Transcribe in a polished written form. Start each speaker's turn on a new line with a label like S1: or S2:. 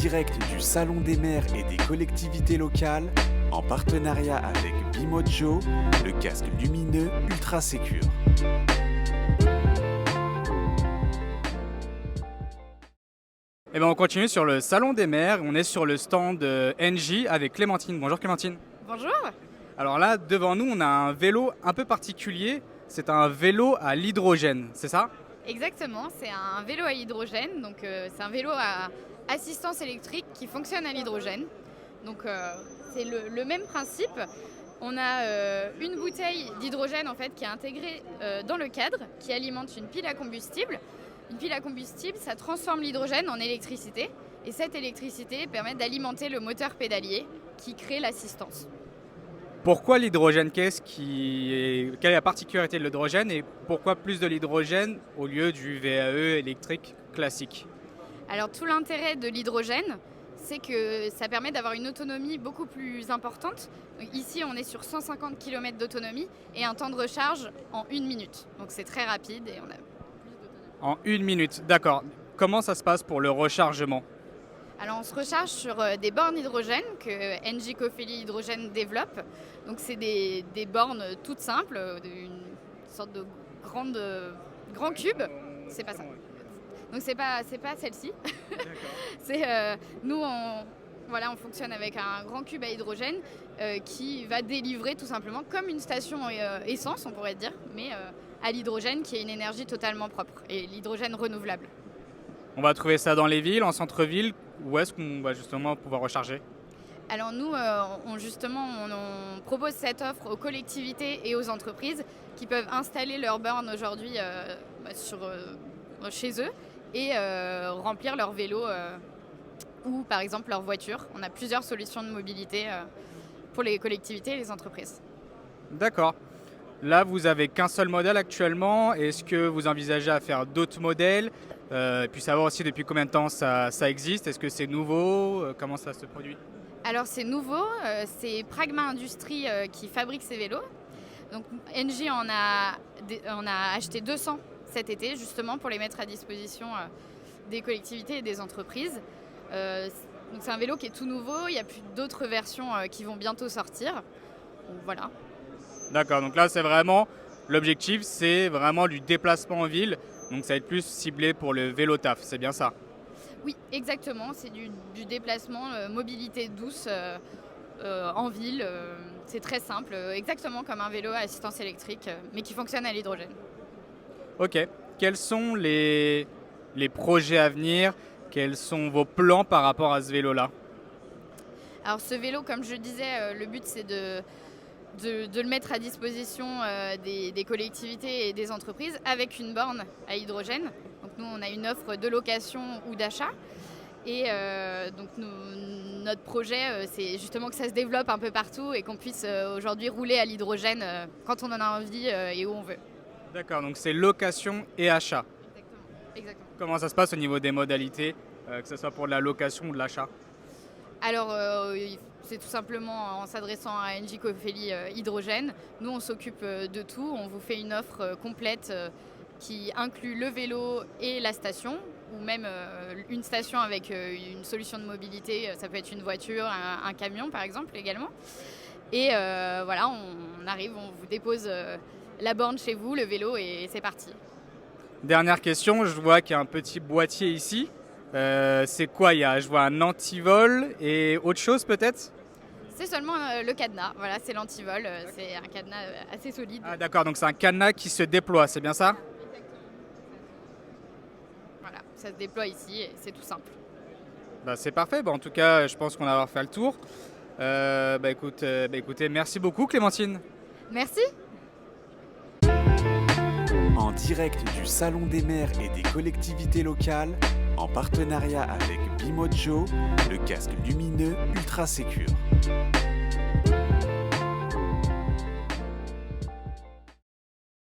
S1: direct du Salon des maires et des collectivités locales, en partenariat avec Bimojo, le casque lumineux ultra sécure.
S2: Et ben on continue sur le Salon des maires, on est sur le stand Engie avec Clémentine. Bonjour Clémentine.
S3: Bonjour.
S2: Alors là, devant nous, on a un vélo un peu particulier. C'est un vélo à l'hydrogène, c'est ça?
S3: Exactement, c'est un vélo à hydrogène, donc c'est un vélo à assistance électrique qui fonctionne à l'hydrogène. Donc c'est le même principe. On a une bouteille d'hydrogène en fait qui est intégrée dans le cadre, qui alimente une pile à combustible. Une pile à combustible, ça transforme l'hydrogène en électricité et cette électricité permet d'alimenter le moteur pédalier qui crée l'assistance.
S2: Pourquoi l'hydrogène? Quelle est la particularité de l'hydrogène et pourquoi plus de l'hydrogène au lieu du VAE électrique classique?
S3: Alors tout l'intérêt de l'hydrogène, c'est que ça permet d'avoir une autonomie beaucoup plus importante. Donc, ici, on est sur 150 km d'autonomie et un temps de recharge en 1 minute. Donc c'est très rapide et on a plus d'autonomie.
S2: En 1 minute, d'accord. Comment ça se passe pour le rechargement?
S3: Alors on se recharge sur des bornes hydrogène que Engie Cofeli Hydrogène développe. Donc c'est des bornes toutes simples, une sorte de grand cube. C'est pas ça. Donc c'est pas celle-ci. Nous on fonctionne avec un grand cube à hydrogène qui va délivrer tout simplement comme une station essence, on pourrait dire, mais à l'hydrogène qui est une énergie totalement propre et l'hydrogène renouvelable.
S2: On va trouver ça dans les villes, en centre-ville. Où est-ce qu'on va justement pouvoir recharger?
S3: Alors nous, on propose cette offre aux collectivités et aux entreprises qui peuvent installer leurs bornes aujourd'hui chez eux et remplir leur vélo ou par exemple leur voiture. On a plusieurs solutions de mobilité pour les collectivités et les entreprises.
S2: D'accord. Là, vous n'avez qu'un seul modèle actuellement. Est-ce que vous envisagez à faire d'autres modèles? Et puis savoir aussi depuis combien de temps ça existe. Est-ce que c'est nouveau? Comment ça se produit?
S3: Alors c'est nouveau, c'est Pragma Industries qui fabrique ces vélos. Donc Engie on a acheté 200 cet été justement pour les mettre à disposition des collectivités et des entreprises. Donc c'est un vélo qui est tout nouveau, il y a plus d'autres versions qui vont bientôt sortir. Donc voilà.
S2: D'accord, donc là c'est vraiment, l'objectif c'est vraiment du déplacement en ville, donc ça va être plus ciblé pour le vélo taf, c'est bien ça?
S3: Oui, exactement, c'est du déplacement, mobilité douce en ville, c'est très simple, exactement comme un vélo à assistance électrique, mais qui fonctionne à l'hydrogène.
S2: Ok, quels sont les projets à venir? Quels sont vos plans par rapport à ce vélo-là?
S3: Alors ce vélo, comme je disais, le but c'est de le mettre à disposition des collectivités et des entreprises avec une borne à hydrogène. Donc nous, on a une offre de location ou d'achat. Et donc notre projet, c'est justement que ça se développe un peu partout et qu'on puisse aujourd'hui rouler à l'hydrogène quand on en a envie et où on veut.
S2: D'accord, donc c'est location et achat.
S3: Exactement.
S2: Comment ça se passe au niveau des modalités, que ce soit pour de la location ou de l'achat?
S3: Alors, c'est tout simplement en s'adressant à Engie Cofeli Hydrogène. Nous, on s'occupe de tout. On vous fait une offre complète qui inclut le vélo et la station, ou même une station avec une solution de mobilité. Ça peut être une voiture, un camion, par exemple, également. Et voilà, on arrive, on vous dépose la borne chez vous, le vélo, et c'est parti.
S2: Dernière question, je vois qu'il y a un petit boîtier ici. C'est quoi? Je vois un antivol et autre chose peut-être?
S3: C'est seulement le cadenas, voilà, c'est l'antivol, c'est un cadenas assez solide.
S2: Ah d'accord, donc c'est un cadenas qui se déploie, c'est bien ça?
S3: Voilà, ça se déploie ici et c'est tout simple.
S2: Bah, c'est parfait, en tout cas je pense qu'on va avoir fait le tour. Écoutez, merci beaucoup Clémentine.
S3: Merci.
S1: En direct du Salon des maires et des collectivités locales, en partenariat avec Bimojo, le casque lumineux ultra sécure.